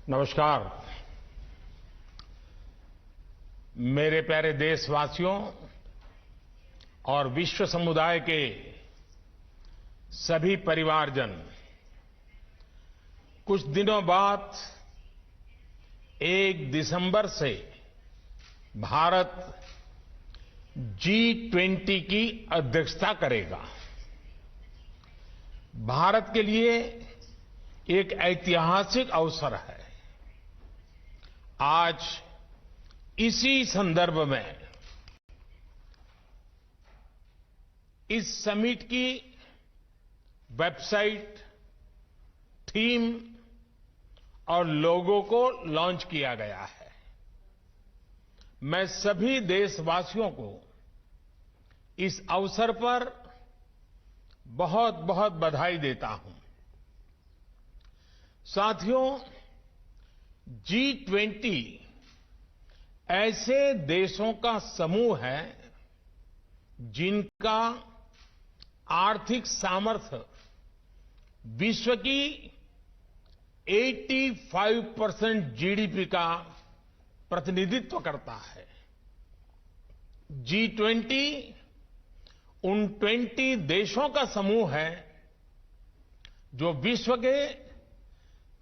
नमस्कार। मेरे प्यारे देशवासियों और विश्व समुदाय के सभी परिवारजन, कुछ दिनों बाद 1 दिसंबर से भारत G20 की अध्यक्षता करेगा। भारत के लिए एक ऐतिहासिक अवसर है। आज इसी संदर्भ में इस समिट की वेबसाइट, थीम और लोगो को लॉन्च किया गया है। मैं सभी देशवासियों को इस अवसर पर बहुत बहुत बधाई देता हूं। साथियों, G20 ऐसे देशों का समूह है जिनका आर्थिक सामर्थ्य विश्व की 85% जीडीपी का प्रतिनिधित्व करता है। G20 उन 20 देशों का समूह है जो विश्व के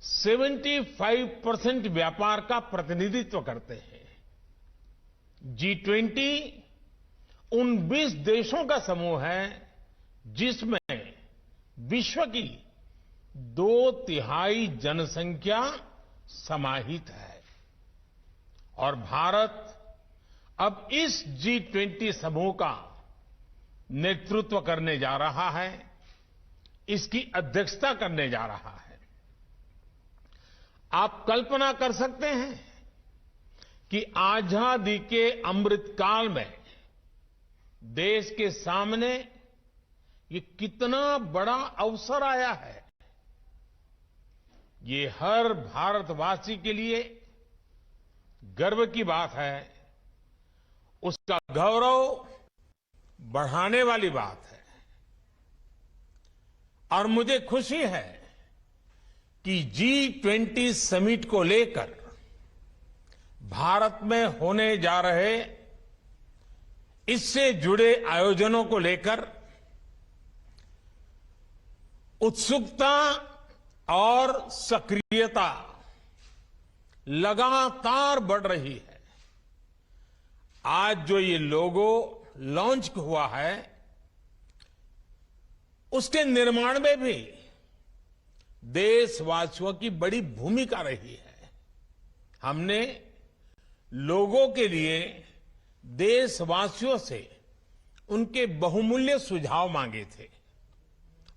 75% व्यापार का प्रतिनिधित्व करते हैं। G20 उन 20 देशों का समूह है जिसमें विश्व की 2/3 जनसंख्या समाहित है और भारत अब इस G20 समूह का नेतृत्व करने जा रहा है, इसकी अध्यक्षता करने जा रहा है। आप कल्पना कर सकते हैं कि आजादी के अमृतकाल में देश के सामने ये कितना बड़ा अवसर आया है। ये हर भारतवासी के लिए गर्व की बात है, उसका गौरव बढ़ाने वाली बात है। और मुझे खुशी है कि G20 समिट को लेकर भारत में होने जा रहे इससे जुड़े आयोजनों को लेकर उत्सुकता और सक्रियता लगातार बढ़ रही है। आज जो ये लोगो लॉन्च हुआ है, उसके निर्माण में भी देशवासियों की बड़ी भूमिका रही है। हमने लोगों के लिए देशवासियों से उनके बहुमूल्य सुझाव मांगे थे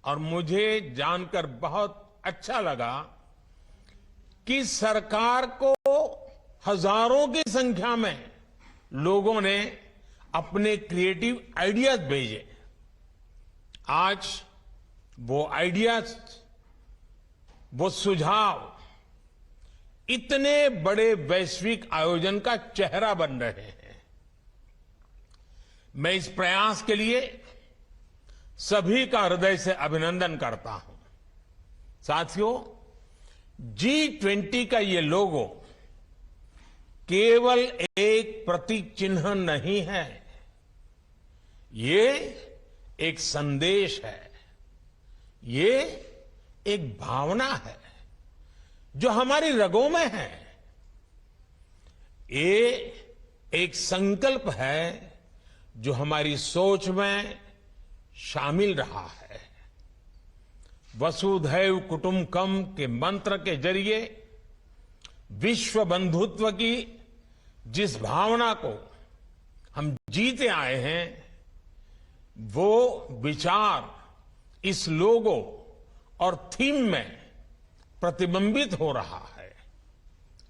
और मुझे जानकर बहुत अच्छा लगा कि सरकार को हजारों की संख्या में लोगों ने अपने क्रिएटिव आइडियाज भेजे। आज वो आइडियाज, वो सुझाव इतने बड़े वैश्विक आयोजन का चेहरा बन रहे हैं। मैं इस प्रयास के लिए सभी का हृदय से अभिनंदन करता हूं। साथियों, G20 का ये लोगो केवल एक प्रतीक चिन्ह नहीं है, ये एक संदेश है, ये एक भावना है जो हमारी रगों में है। ये एक संकल्प है जो हमारी सोच में शामिल रहा है। वसुधैव कुटुंबकम के मंत्र के जरिए विश्व बंधुत्व की जिस भावना को हम जीते आए हैं, वो विचार इस लोगो और थीम में प्रतिबिंबित हो रहा है।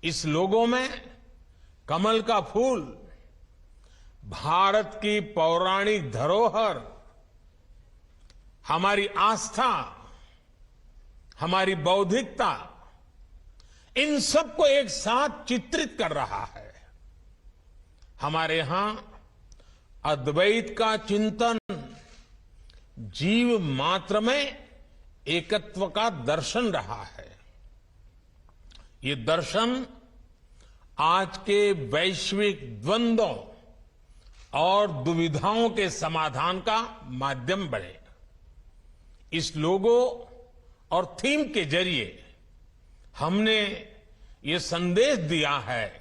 इस लोगो में कमल का फूल, भारत की पौराणिक धरोहर, हमारी आस्था, हमारी बौद्धिकता, इन सबको एक साथ चित्रित कर रहा है। हमारे यहां अद्वैत का चिंतन जीव मात्र में एकत्व का दर्शन रहा है। ये दर्शन आज के वैश्विक द्वंद्वों और दुविधाओं के समाधान का माध्यम बने। इस लोगो और थीम के जरिए हमने ये संदेश दिया है,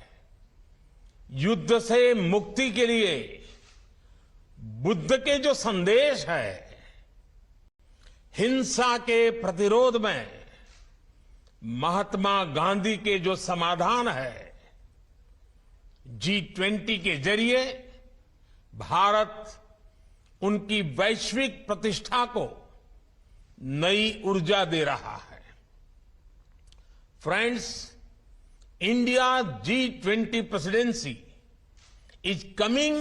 युद्ध से मुक्ति के लिए बुद्ध के जो संदेश है, हिंसा के प्रतिरोध में महात्मा गांधी के जो समाधान है, G20 के जरिए भारत उनकी वैश्विक प्रतिष्ठा को नई ऊर्जा दे रहा है। Friends, India G20 presidency is coming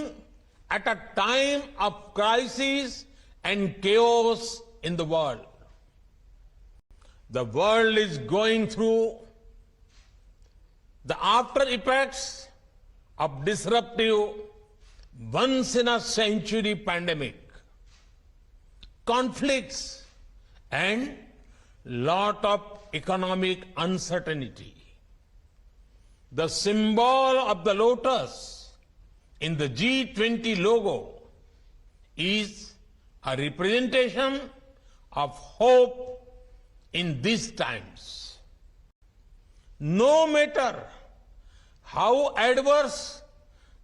at a time of crisis and chaos in the world. The world is going through the after effects of disruptive, once in a century pandemic, conflicts, and lot of economic uncertainty. The symbol of the lotus in the G20 logo is a representation of hope in these times. No matter how adverse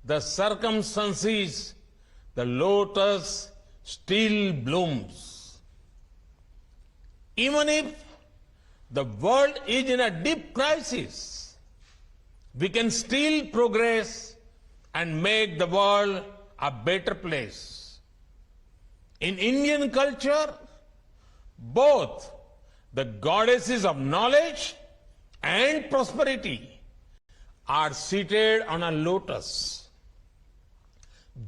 the circumstances, the lotus still blooms. Even if the world is in a deep crisis, we can still progress and make the world a better place. In Indian culture, both the goddesses of knowledge and prosperity are seated on a lotus.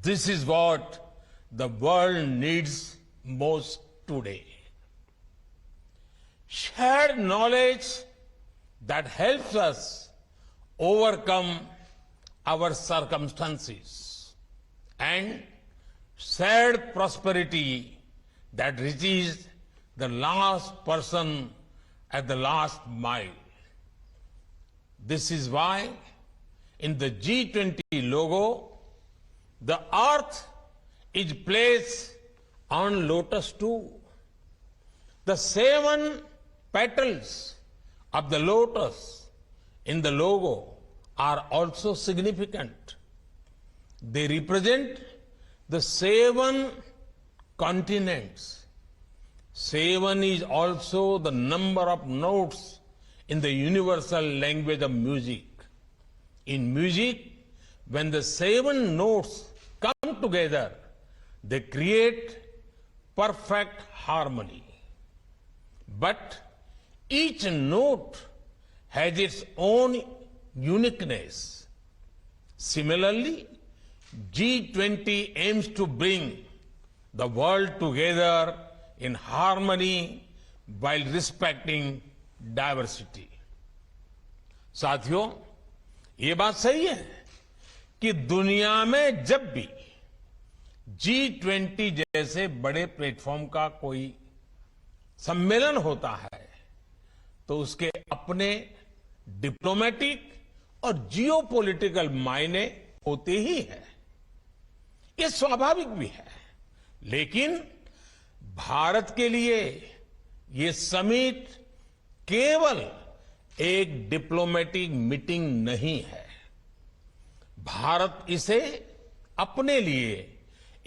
This is what the world needs most today. Shared knowledge that helps us overcome our circumstances, and shared prosperity that reaches the last person at the last mile. This is why in the G20 logo, the earth is placed on lotus too. The 7 petals of the lotus in the logo are also significant. They represent the 7 continents. 7 is also the number of notes in the universal language of music. In music, when the 7 notes come together, they create perfect harmony. But each note has its own uniqueness. Similarly, G20 aims to bring the world together in harmony while respecting diversity. साथियों, ये बात सही है कि दुनिया में जब भी G20 जैसे बड़े प्लेटफॉर्म का कोई सम्मेलन होता है तो उसके अपने डिप्लोमेटिक और जियोपॉलिटिकल मायने होते ही हैं। ये स्वाभाविक भी है, लेकिन भारत के लिए ये समिट केवल एक डिप्लोमेटिक मीटिंग नहीं है। भारत इसे अपने लिए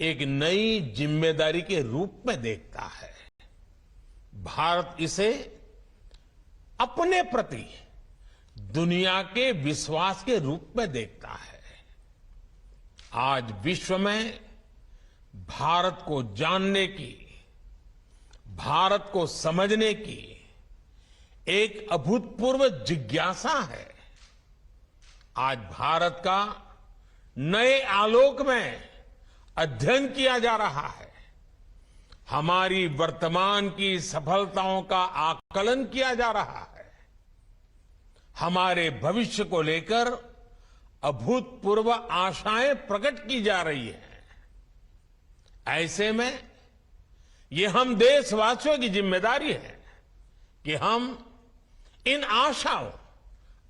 एक नई जिम्मेदारी के रूप में देखता है। भारत इसे अपने प्रति दुनिया के विश्वास के रूप में देखता है। आज विश्व में भारत को जानने की, भारत को समझने की एक अभूतपूर्व जिज्ञासा है। आज भारत का नए आलोक में अध्ययन किया जा रहा है। हमारी वर्तमान की सफलताओं का आकलन किया जा रहा है। हमारे भविष्य को लेकर अभूतपूर्व आशाएं प्रकट की जा रही हैं। ऐसे में ये हम देशवासियों की जिम्मेदारी है कि हम इन आशाओं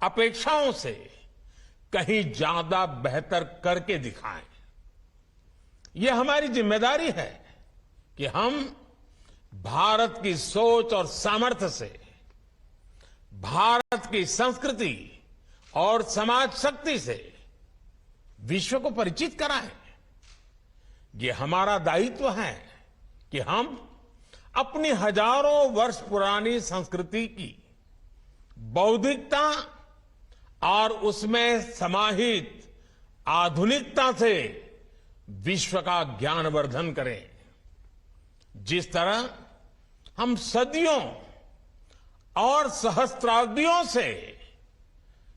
अपेक्षाओं से कहीं ज्यादा बेहतर करके दिखाएं। यह हमारी जिम्मेदारी है कि हम भारत की सोच और सामर्थ्य से भारत की संस्कृति और समाज शक्ति से विश्व को परिचित कराएं। ये हमारा दायित्व है कि हम अपनी हजारों वर्ष पुरानी संस्कृति की बौद्धिकता और उसमें समाहित आधुनिकता से विश्व का ज्ञानवर्धन करें। जिस तरह हम सदियों और सहस्त्राब्दियों से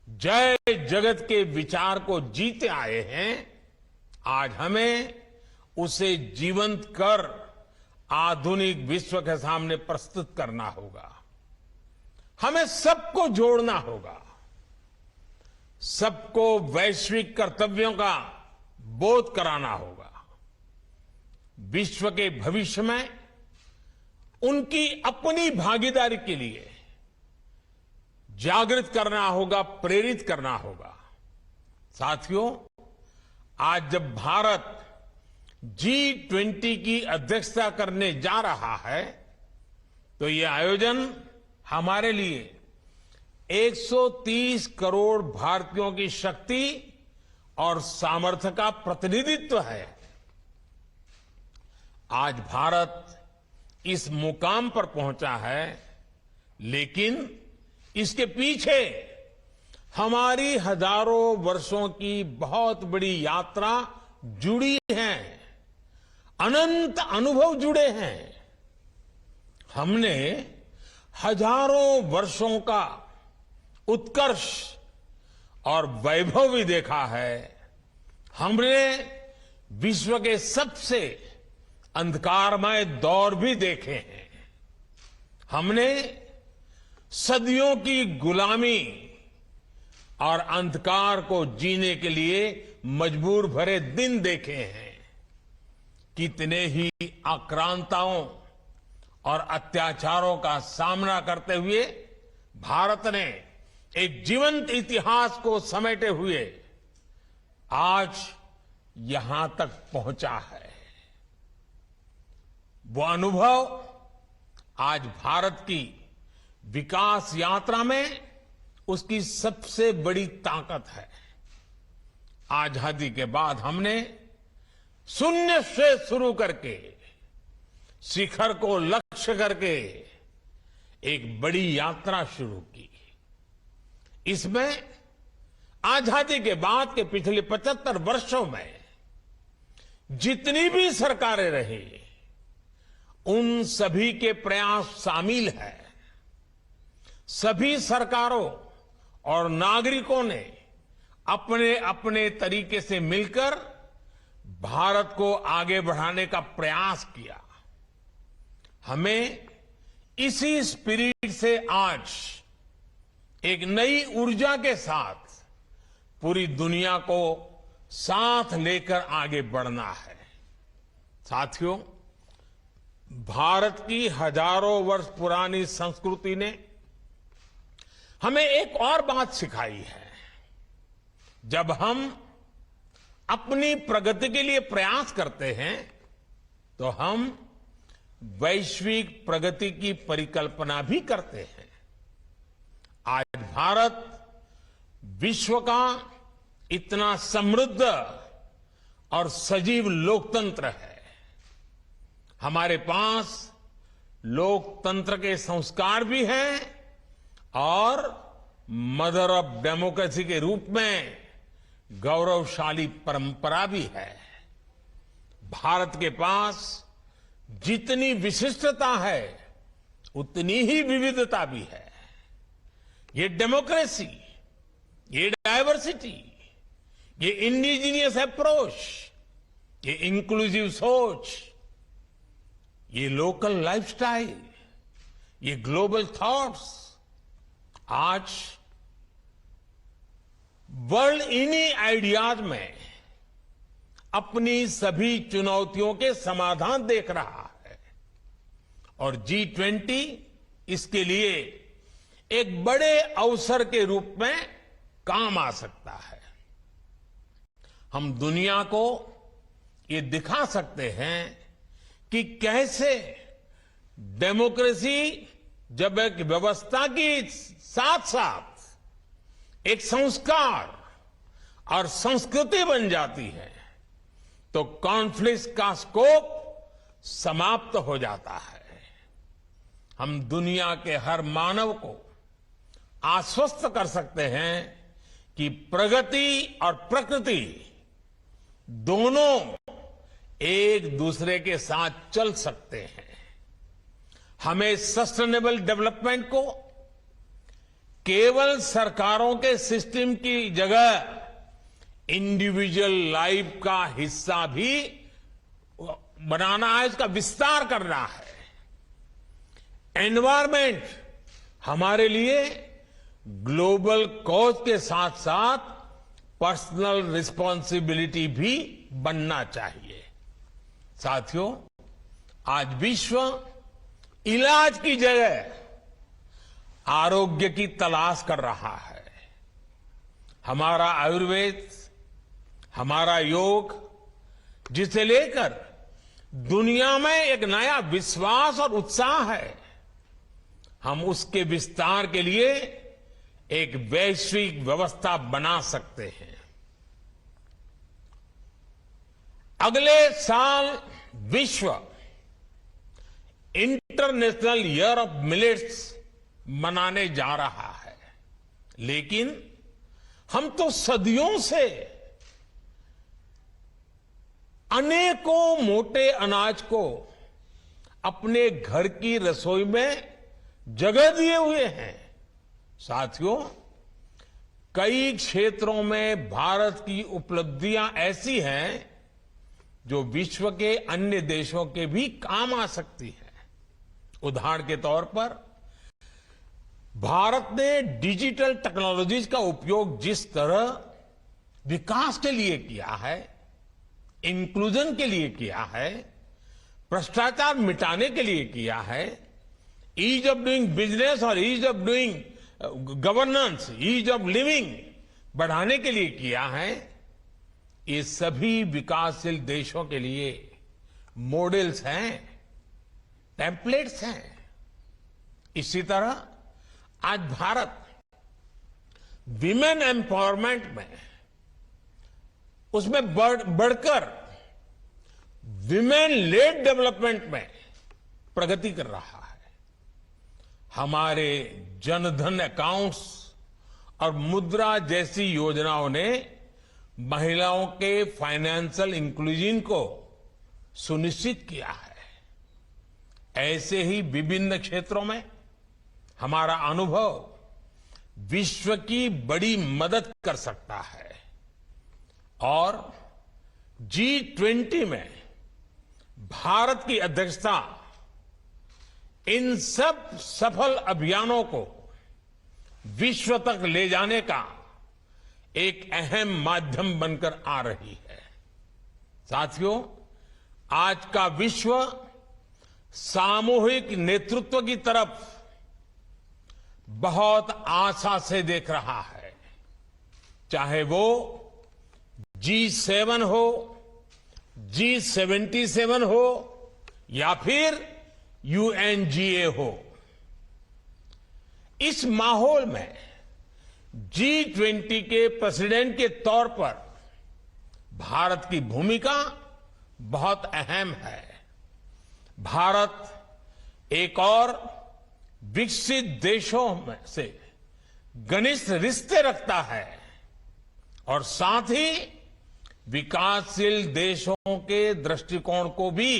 जय जगत के विचार को जीते आए हैं, आज हमें उसे जीवंत कर आधुनिक विश्व के सामने प्रस्तुत करना होगा। हमें सबको जोड़ना होगा, सबको वैश्विक कर्तव्यों का बोध कराना होगा। विश्व के भविष्य में उनकी अपनी भागीदारी के लिए जागृत करना होगा, प्रेरित करना होगा। साथियों, आज जब भारत G20 की अध्यक्षता करने जा रहा है, तो ये आयोजन हमारे लिए 130 करोड़ भारतीयों की शक्ति और सामर्थ्य का प्रतिनिधित्व है। आज भारत इस मुकाम पर पहुंचा है, लेकिन इसके पीछे हमारी हजारों वर्षों की बहुत बड़ी यात्रा जुड़ी है, अनंत अनुभव जुड़े हैं। हमने हजारों वर्षों का उत्कर्ष और वैभव भी देखा है। हमने विश्व के सबसे अंधकारमय दौर भी देखे हैं। हमने सदियों की गुलामी और अंधकार को जीने के लिए मजबूर भरे दिन देखे हैं। कितने ही आक्रांताओं और अत्याचारों का सामना करते हुए भारत ने एक जीवंत इतिहास को समेटे हुए आज यहां तक पहुंचा है। वो अनुभव आज भारत की विकास यात्रा में उसकी सबसे बड़ी ताकत है। आजादी के बाद हमने शून्य से शुरू करके शिखर को लक्ष्य करके एक बड़ी यात्रा शुरू की। इसमें आजादी के बाद के पिछले 75 वर्षों में जितनी भी सरकारें रही, उन सभी के प्रयास शामिल है। सभी सरकारों और नागरिकों ने अपने अपने तरीके से मिलकर भारत को आगे बढ़ाने का प्रयास किया। हमें इसी स्पिरिट से आज एक नई ऊर्जा के साथ पूरी दुनिया को साथ लेकर आगे बढ़ना है। साथियों, भारत की हजारों वर्ष पुरानी संस्कृति ने हमें एक और बात सिखाई है। जब हम अपनी प्रगति के लिए प्रयास करते हैं, तो हम वैश्विक प्रगति की परिकल्पना भी करते हैं। आज भारत विश्व का इतना समृद्ध और सजीव लोकतंत्र है। हमारे पास लोकतंत्र के संस्कार भी हैं और मदर ऑफ डेमोक्रेसी के रूप में गौरवशाली परंपरा भी है। भारत के पास जितनी विशिष्टता है, उतनी ही विविधता भी है। ये डेमोक्रेसी, ये डायवर्सिटी, ये इंडिजीनियस अप्रोच, ये इंक्लूसिव सोच, ये लोकल लाइफस्टाइल, ये ग्लोबल थॉट्स आज वर्ल्ड इन्हीं आइडियाज में अपनी सभी चुनौतियों के समाधान देख रहा है। और G20 इसके लिए एक बड़े अवसर के रूप में काम आ सकता है। हम दुनिया को ये दिखा सकते हैं कि कैसे डेमोक्रेसी जब एक व्यवस्था की साथ साथ एक संस्कार और संस्कृति बन जाती है तो कॉन्फ्लिक्ट का स्कोप समाप्त हो जाता है। हम दुनिया के हर मानव को आश्वस्त कर सकते हैं कि प्रगति और प्रकृति दोनों एक दूसरे के साथ चल सकते हैं। हमें सस्टेनेबल डेवलपमेंट को केवल सरकारों के सिस्टम की जगह इंडिविजुअल लाइफ का हिस्सा भी बनाना है, इसका विस्तार करना है। एनवायरमेंट हमारे लिए ग्लोबल कॉज के साथ साथ पर्सनल रिस्पॉन्सिबिलिटी भी बनना चाहिए। साथियों, आज विश्व इलाज की जगह आरोग्य की तलाश कर रहा है। हमारा आयुर्वेद, हमारा योग, जिसे लेकर दुनिया में एक नया विश्वास और उत्साह है, हम उसके विस्तार के लिए एक वैश्विक व्यवस्था बना सकते हैं। अगले साल विश्व इंटरनेशनल ईयर ऑफ मिलेट्स मनाने जा रहा है, लेकिन हम तो सदियों से अनेकों मोटे अनाज को अपने घर की रसोई में जगह दिए हुए हैं। साथियों, कई क्षेत्रों में भारत की उपलब्धियां ऐसी हैं जो विश्व के अन्य देशों के भी काम आ सकती है। उदाहरण के तौर पर भारत ने डिजिटल टेक्नोलॉजीज का उपयोग जिस तरह विकास के लिए किया है, इंक्लूजन के लिए किया है, भ्रष्टाचार मिटाने के लिए किया है, ईज ऑफ डूइंग बिजनेस और ease of doing governance, ease of living बढ़ाने के लिए किया है, ये सभी विकासशील देशों के लिए मॉडल्स हैं, टेम्पलेट्स हैं। इसी तरह आज भारत विमेन एम्पावरमेंट में उसमें बढ़कर विमेन लेड डेवलपमेंट में प्रगति कर रहा है। हमारे जनधन अकाउंट्स और मुद्रा जैसी योजनाओं ने महिलाओं के फाइनेंशियल इंक्लूजन को सुनिश्चित किया है। ऐसे ही विभिन्न क्षेत्रों में हमारा अनुभव विश्व की बड़ी मदद कर सकता है और G20 में भारत की अध्यक्षता इन सब सफल अभियानों को विश्व तक ले जाने का एक अहम माध्यम बनकर आ रही है। साथियों, आज का विश्व सामूहिक नेतृत्व की तरफ बहुत आशा से देख रहा है, चाहे वो G7 हो, G77 हो या फिर UNGA हो। इस माहौल में G20 के प्रेसिडेंट के तौर पर भारत की भूमिका बहुत अहम है। भारत एक और विकसित देशों में से घनिष्ठ रिश्ते रखता है और साथ ही विकासशील देशों के दृष्टिकोण को भी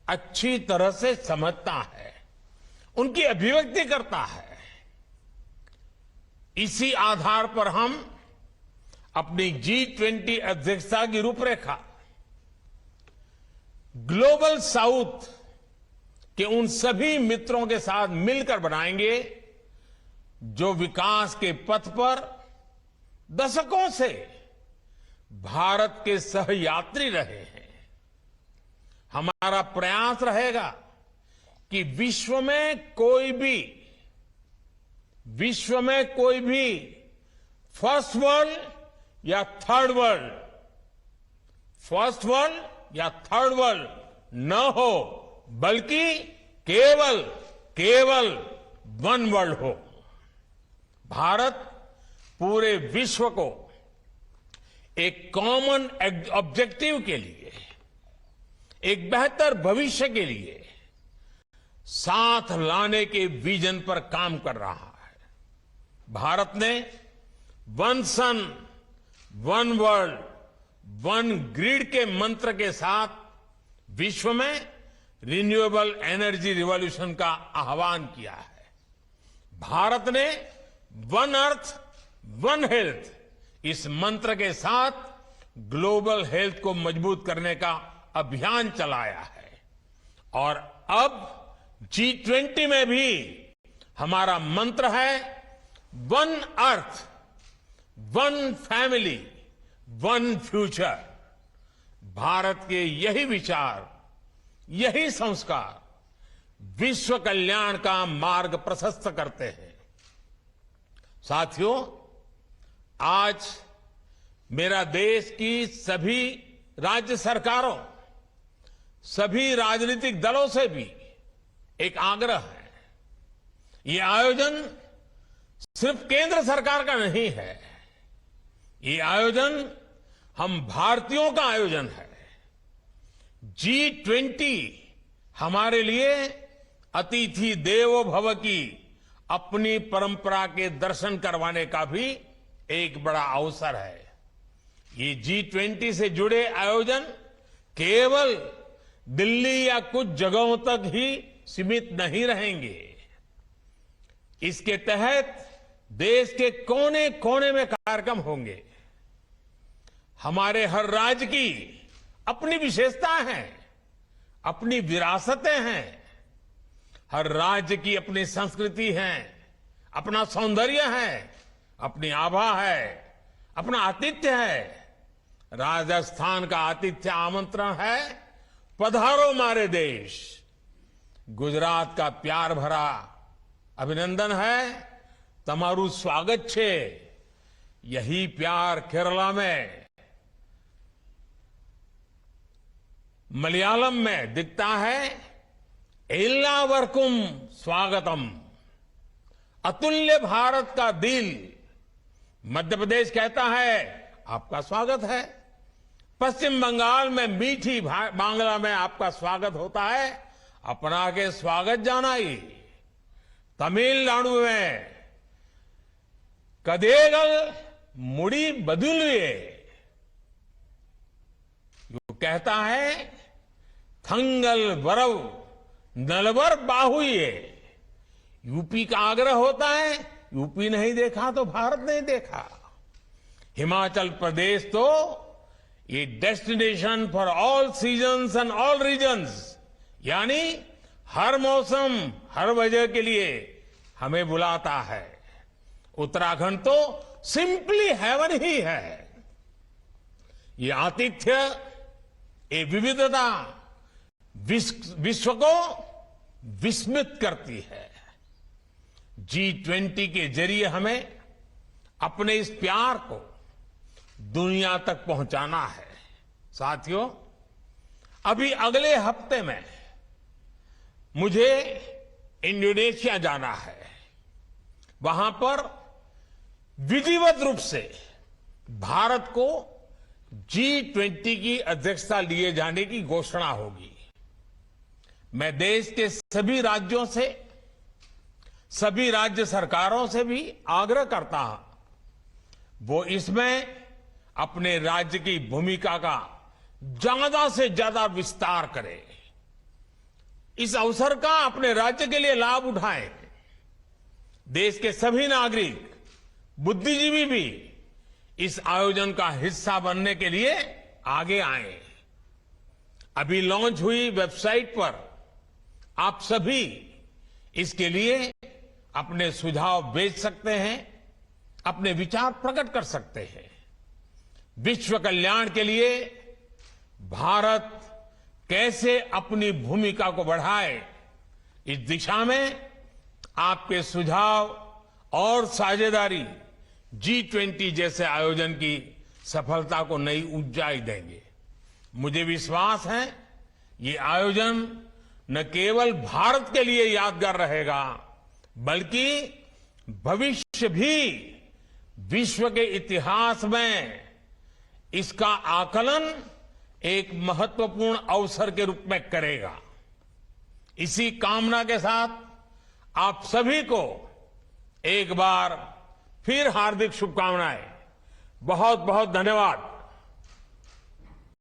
अच्छी तरह से समझता है, उनकी अभिव्यक्ति करता है। इसी आधार पर हम अपनी G20 अध्यक्षता की रूपरेखा ग्लोबल साउथ के उन सभी मित्रों के साथ मिलकर बनाएंगे जो विकास के पथ पर दशकों से भारत के सहयात्री रहे हैं। हमारा प्रयास रहेगा कि विश्व में कोई भी विश्व में कोई भी फर्स्ट वर्ल्ड या थर्ड वर्ल्ड, फर्स्ट वर्ल्ड या थर्ड वर्ल्ड न हो, बल्कि केवल केवल वन वर्ल्ड हो। भारत पूरे विश्व को एक कॉमन ऑब्जेक्टिव के लिए, एक बेहतर भविष्य के लिए साथ लाने के विजन पर काम कर रहा है। भारत ने वन सन, वन वर्ल्ड, वन ग्रिड के मंत्र के साथ विश्व में रिन्यूएबल एनर्जी रिवॉल्यूशन का आह्वान किया है। भारत ने वन अर्थ, वन हेल्थ इस मंत्र के साथ ग्लोबल हेल्थ को मजबूत करने का अभियान चलाया है। और अब G20 में भी हमारा मंत्र है one earth, one family, one future. Bharat के यही विचार, यही संस्कार विश्व कल्याण का मार्ग प्रशस्त करते हैं। साथियों, आज मेरा देश की सभी राज्य सरकारों, सभी राजनीतिक दलों से भी एक आग्रह है। ये आयोजन सिर्फ केंद्र सरकार का नहीं है, ये आयोजन हम भारतीयों का आयोजन है। G20 हमारे लिए अतिथि देवो भव की अपनी परंपरा के दर्शन करवाने का भी एक बड़ा अवसर है। ये G20 से जुड़े आयोजन केवल दिल्ली या कुछ जगहों तक ही सीमित नहीं रहेंगे। इसके तहत देश के कोने कोने में कार्यक्रम होंगे। हमारे हर राज्य की अपनी विशेषताएं हैं, अपनी विरासतें हैं। हर राज्य की अपनी संस्कृति है, अपना सौंदर्य है, अपनी आभा है, अपना आतिथ्य है। राजस्थान का आतिथ्य आमंत्रण है, पधारो मारे देश। गुजरात का प्यार भरा अभिनंदन है, तमारू स्वागत छे। यही प्यार केरला में, मलयालम में दिखता है, एल्लावर्कुम स्वागतम। अतुल्य भारत का दिल मध्य प्रदेश कहता है, आपका स्वागत है। पश्चिम बंगाल में मीठी बांग्ला में आपका स्वागत होता है, अपना के स्वागत जानाई। तमिलनाडु में कदेगल मुड़ी बदुलवे यू कहता है, थंगल वरव नलवर बाहुए। यूपी का आग्रह होता है, यूपी नहीं देखा तो भारत नहीं देखा। हिमाचल प्रदेश तो ये destination for all seasons and all reasons, यानी हर मौसम, हर वजह के लिए हमें बुलाता है। उत्तराखंड तो सिंपली हेवन ही है। ये आतिथ्य, ये विविधता विश्व को विस्मित करती है। G20 के जरिए हमें अपने इस प्यार को दुनिया तक पहुंचाना है। साथियों, अभी अगले हफ्ते में मुझे इंडोनेशिया जाना है। वहां पर विधिवत रूप से भारत को G20 की अध्यक्षता लिए जाने की घोषणा होगी। मैं देश के सभी राज्यों से, सभी राज्य सरकारों से भी आग्रह करता हूं, वो इसमें अपने राज्य की भूमिका का ज्यादा से ज्यादा विस्तार करें। इस अवसर का अपने राज्य के लिए लाभ उठाएं। देश के सभी नागरिक, बुद्धिजीवी भी इस आयोजन का हिस्सा बनने के लिए आगे आए। अभी लॉन्च हुई वेबसाइट पर आप सभी इसके लिए अपने सुझाव भेज सकते हैं, अपने विचार प्रकट कर सकते हैं। विश्व कल्याण के लिए भारत कैसे अपनी भूमिका को बढ़ाए, इस दिशा में आपके सुझाव और साझेदारी G20 जैसे आयोजन की सफलता को नई ऊंचाई देंगे। मुझे विश्वास है ये आयोजन न केवल भारत के लिए यादगार रहेगा, बल्कि भविष्य भी विश्व के इतिहास में इसका आकलन एक महत्वपूर्ण अवसर के रूप में करेगा। इसी कामना के साथ आप सभी को एक बार फिर हार्दिक शुभकामनाएं। बहुत बहुत धन्यवाद।